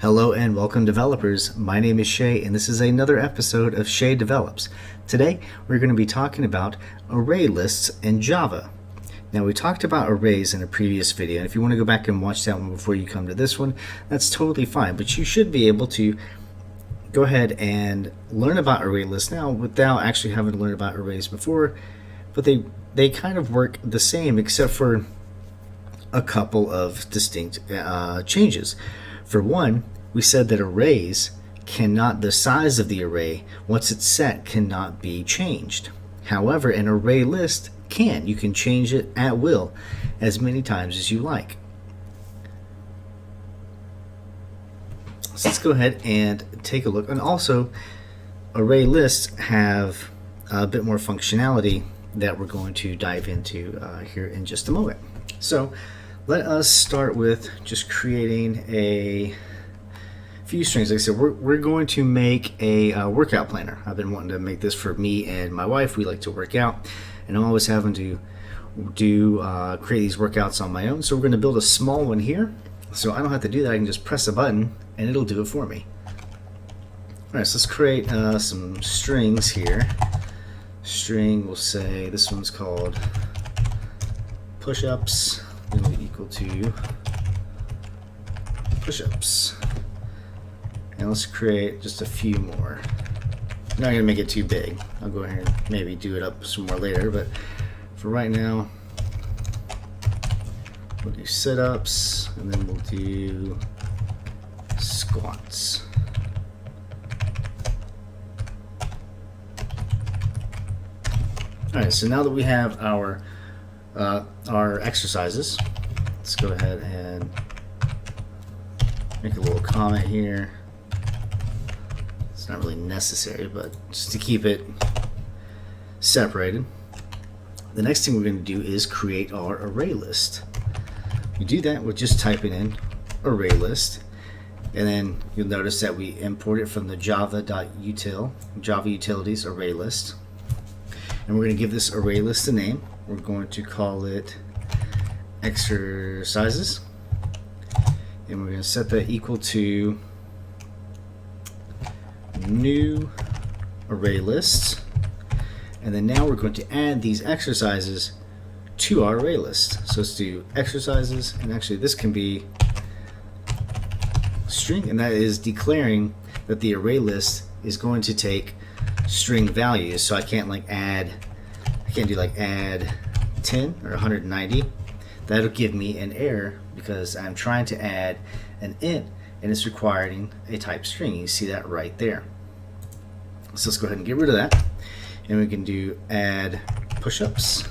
Hello and welcome, developers. My name is Shay, and this is another episode of Shay Develops. Today, we're going to be talking about array lists in Java. Now, we talked about arrays in a previous video, and if you want to go back and watch that one before you come to this one, that's totally fine. But you should be able to go ahead and learn about array lists now without actually having to learn about arrays before. But they kind of work the same, except for a couple of distinct changes. For one, we said that arrays the size of the array, once it's set, cannot be changed. However, an array list can. You can change it at will as many times as you like. So let's go ahead and take a look. And also, array lists have a bit more functionality that we're going to dive into here in just a moment. So let us start with just creating a few strings. Like I said, we're going to make a workout planner. I've been wanting to make this for me and my wife. We like to work out, and I'm always having to create these workouts on my own. So we're going to build a small one here, so I don't have to do that. I can just press a button and it'll do it for me. Alright, so let's create some strings here. String, we'll say this one's called push-ups. Will be equal to push-ups. And let's create just a few more. I'm not going to make it too big. I'll go ahead and maybe do it up some more later, but for right now, we'll do sit-ups, and then we'll do squats. Alright, so now that we have our exercises, let's go ahead and make a little comment here. It's not really necessary, but just to keep it separated. The next thing we're going to do is create our array list. We do that with just typing in array list, and then you'll notice that we import it from the Java utilities array list. And we're going to give this array list a name. We're going to call it exercises, and we're going to set that equal to new array list. And then now we're going to add these exercises to our array list. So let's do exercises, and actually this can be string, and that is declaring that the array list is going to take string values. So I can't do add 10 or 190. That'll give me an error because I'm trying to add an int and it's requiring a type string. You see that right there. So let's go ahead and get rid of that, and we can do add push-ups,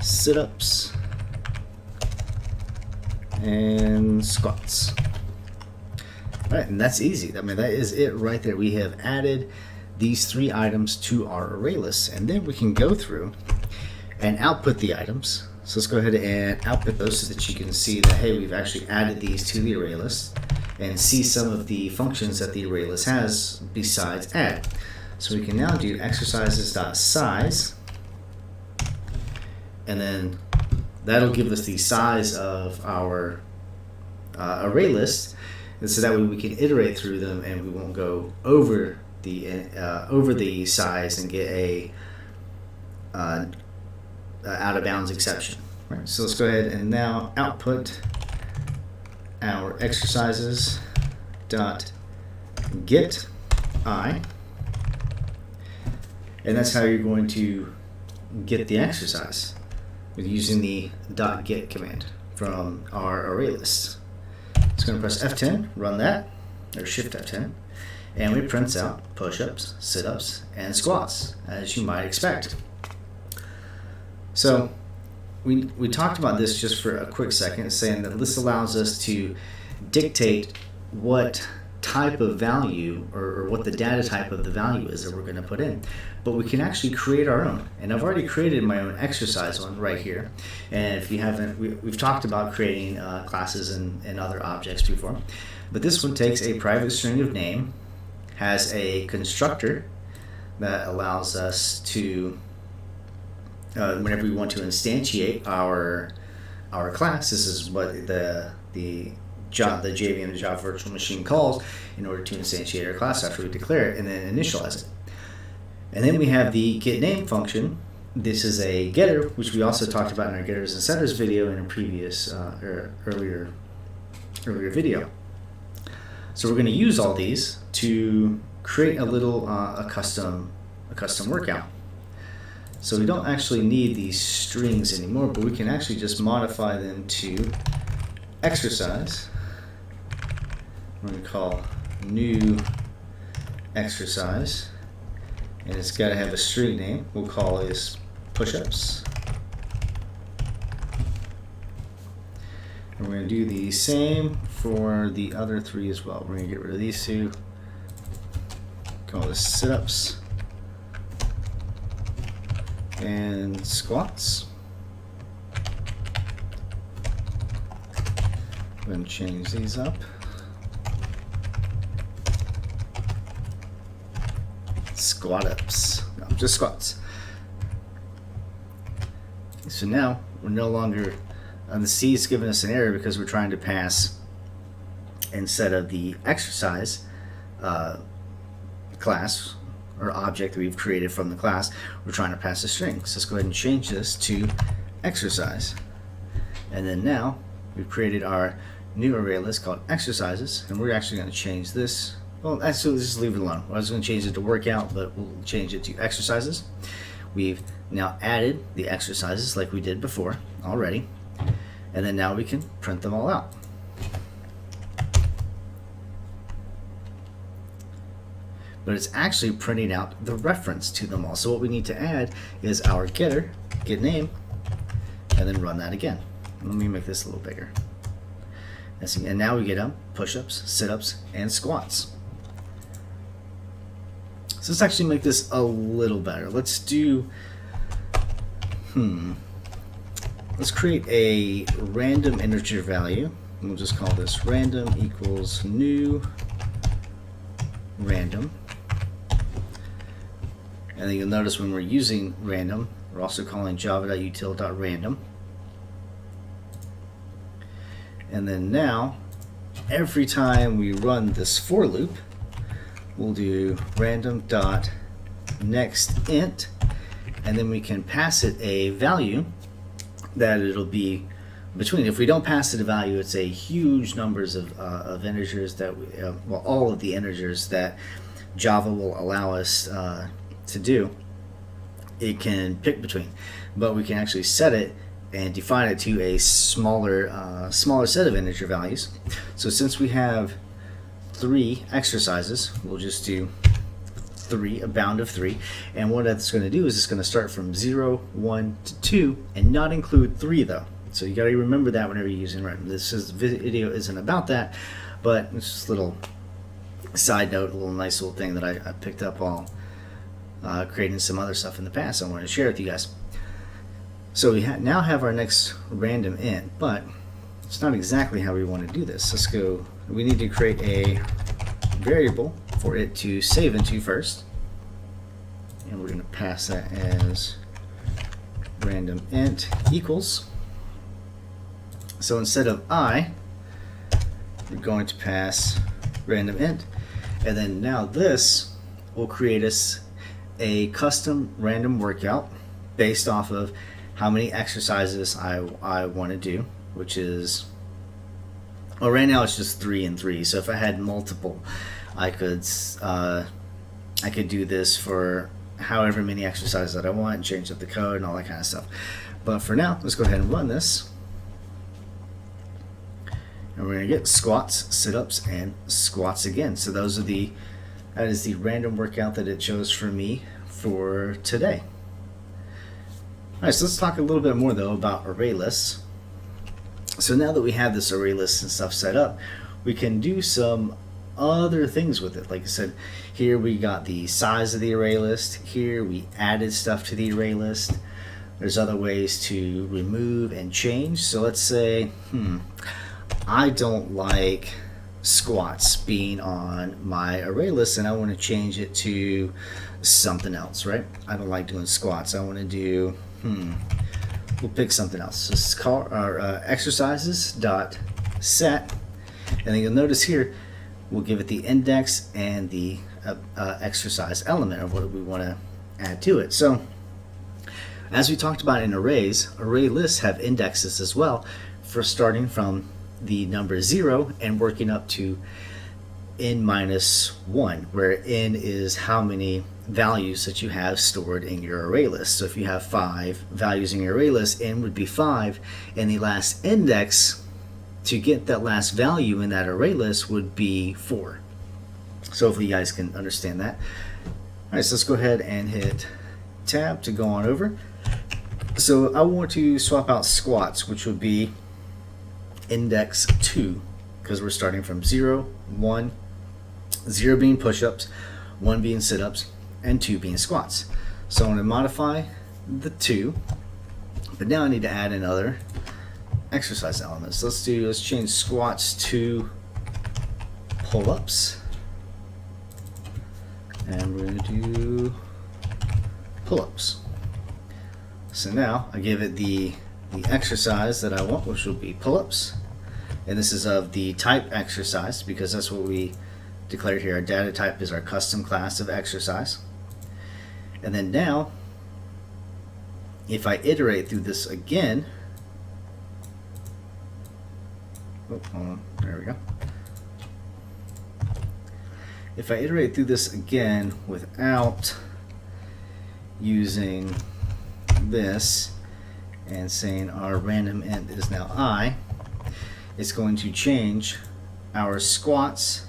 sit-ups, and squats. All right, and that's easy. I mean, that is it right there. We have added these three items to our array list, and then we can go through and output the items. So let's go ahead and output those so that you can see that, hey, we've actually added these to the array list, and see some of the functions that the array list has besides add. So we can now do exercises.size, and then that'll give us the size of our array list, and so that way we can iterate through them and we won't go over the size and get a out of bounds exception. Right. So let's go ahead and now output our exercises dot get I, and that's how you're going to get the exercise with using the dot get command from our array list. It's going to press F10, run that, or Shift F10, and it prints out push-ups, sit-ups, and squats, as you might expect. So we talked about this just for a quick second, saying that this allows us to dictate what type of value or what the data type of the value is that we're going to put in. But we can actually create our own. And I've already created my own exercise one right here. And if you haven't, we've talked about creating classes and other objects before. But this one takes a private string of name, has a constructor that allows us to, whenever we want to instantiate our our class. This is what the JVM, the Java Virtual Machine, calls in order to instantiate our class after we declare it and then initialize it. And then we have the getName function. This is a getter, which we also talked about in our getters and setters video in a previous earlier video. So we're going to use all these to create a little a custom workout. So we don't actually need these strings anymore, but we can actually just modify them to exercise. We're going to call new exercise, and it's got to have a string name. We'll call this push-ups. And we're going to do the same for the other three as well. We're going to get rid of these two. Call this sit-ups and squats. I'm going to change these up. Squat ups. No, just squats. So now we're no longer the C is giving us an error because we're trying to pass, instead of the exercise class or object that we've created from the class, we're trying to pass a string. So let's go ahead and change this to exercise. And then now we've created our new array list called exercises, and we're actually going to change this. Well, actually, let's just leave it alone. I was going to change it to workout, but we'll change it to exercises. We've now added the exercises like we did before already, and then now we can print them all out. But it's actually printing out the reference to them all. So what we need to add is our getter, getName, and then run that again. Let me make this a little bigger. And now we get push-ups, sit-ups, and squats. So let's actually make this a little better. Let's do, let's create a random integer value. And we'll just call this random equals new random. And then you'll notice when we're using random, we're also calling java.util.random. And then now, every time we run this for loop, we'll do random.nextInt, and then we can pass it a value that it'll be between. If we don't pass it a value, it's a huge numbers of integers that well, all of the integers that Java will allow us to do. It can pick between, but we can actually set it and define it to a smaller set of integer values. So since we have 3 exercises, we'll just do 3, a bound of 3, and what that's going to do is it's going to start from 0, 1 to 2 and not include 3 though. So you got to remember that whenever you're using random. This video isn't about that, but it's just a little side note, a little nice little thing that I picked up while creating some other stuff in the past I wanted to share with you guys. So we now have our next random int, but it's not exactly how we want to do this. Let's go, we need to create a variable for it to save into first. And we're going to pass that as random int equals. So instead of I, we're going to pass random int. And then now this will create us a custom random workout based off of how many exercises I want to do, which is, well, right now it's just 3 and 3. So if I had multiple, I could do this for however many exercises that I want and change up the code and all that kind of stuff. But for now, let's go ahead and run this. And we're going to get squats, sit-ups, and squats again. So that is the random workout that it chose for me for today. Alright, so let's talk a little bit more though about array lists. So now that we have this array list and stuff set up, we can do some other things with it. Like I said, here we got the size of the array list. Here we added stuff to the array list. There's other ways to remove and change. So let's say, I don't like squats being on my array list and I want to change it to something else, right? I don't like doing squats. I want to do we'll pick something else. This is called our exercises dot set, and then you'll notice here we'll give it the index and the exercise element of what we want to add to it. So as we talked about in arrays, array lists have indexes as well, for starting from the number 0 and working up to n minus 1, where n is how many values that you have stored in your array list. So if you have 5 values in your array list, n would be 5, and the last index to get that last value in that array list would be 4. So hopefully you guys can understand that. Alright, so let's go ahead and hit tab to go on over. So I want to swap out squats, which would be index 2, because we're starting from 0, 1, 0 being push-ups, 1 being sit-ups, and 2 being squats. So I'm going to modify the 2, but now I need to add another exercise element. So let's change squats to pull-ups, and we're going to do pull-ups. So now I give it the exercise that I want, which will be pull-ups, and this is of the type exercise, because that's what we declared here. Our data type is our custom class of exercise. And then now, if I iterate through this again, oh, hold on, there we go. If I iterate through this again without using this and saying our random int is now I, it's going to change our squats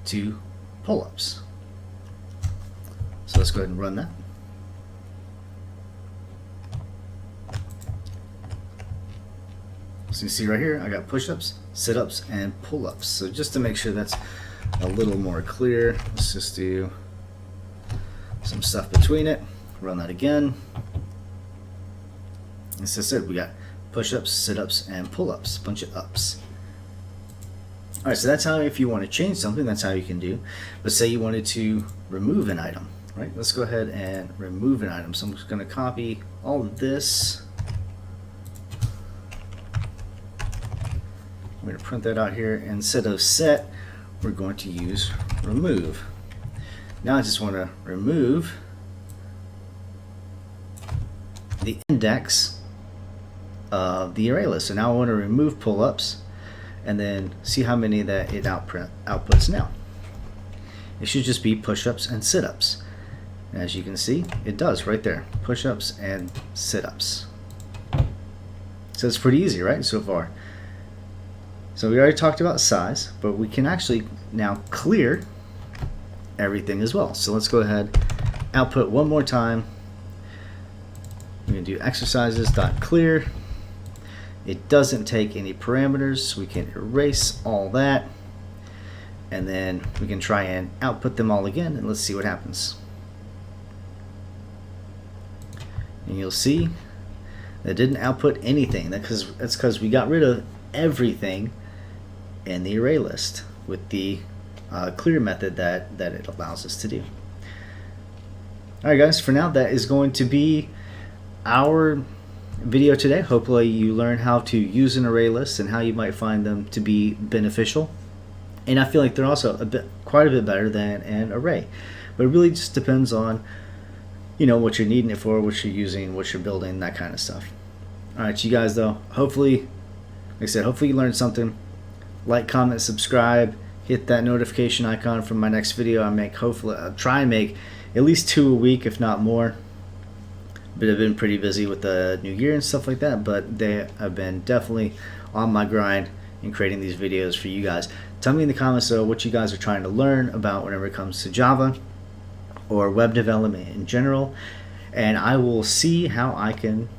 to pull-ups. So let's go ahead and run that. So you see right here, I got push-ups, sit-ups, and pull-ups. So just to make sure that's a little more clear, let's just do some stuff between it. Run that again. As I said, we got push-ups, sit-ups, and pull-ups, a bunch of ups. Alright, so that's how, if you want to change something, that's how you can do. But say you wanted to remove an item, right? Let's go ahead and remove an item. So I'm just going to copy all of this. I'm going to print that out here. Instead of set, we're going to use remove. Now I just want to remove the index of the array list. So now I want to remove pull-ups and then see how many that it outputs now. It should just be push-ups and sit-ups. As you can see, it does right there. Push-ups and sit-ups. So it's pretty easy, right, so far. So we already talked about size, but we can actually now clear everything as well. So let's go ahead, output one more time. We're going to do exercises.clear. It doesn't take any parameters, so we can erase all that. And then we can try and output them all again, and let's see what happens. And you'll see that it didn't output anything. That's because we got rid of everything in the array list with the clear method that it allows us to do. Alright guys, for now that is going to be our video today. Hopefully you learn how to use an array list and how you might find them to be beneficial. And I feel like they're also quite a bit better than an array. But it really just depends on, you know, what you're needing it for, what you're using, what you're building, that kind of stuff. Alright, you guys though, hopefully, like I said, hopefully you learned something. Like, comment, subscribe, hit that notification icon for my next video. I'll try and make at least 2 a week, if not more. But I've been pretty busy with the new year and stuff like that, but I've been definitely on my grind in creating these videos for you guys. Tell me in the comments though what you guys are trying to learn about whenever it comes to Java or web development in general, and I will see how I can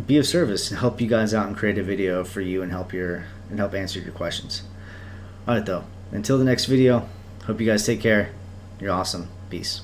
be of service and help you guys out and create a video for you and help answer your questions. Alright though, until the next video, hope you guys take care. You're awesome. Peace.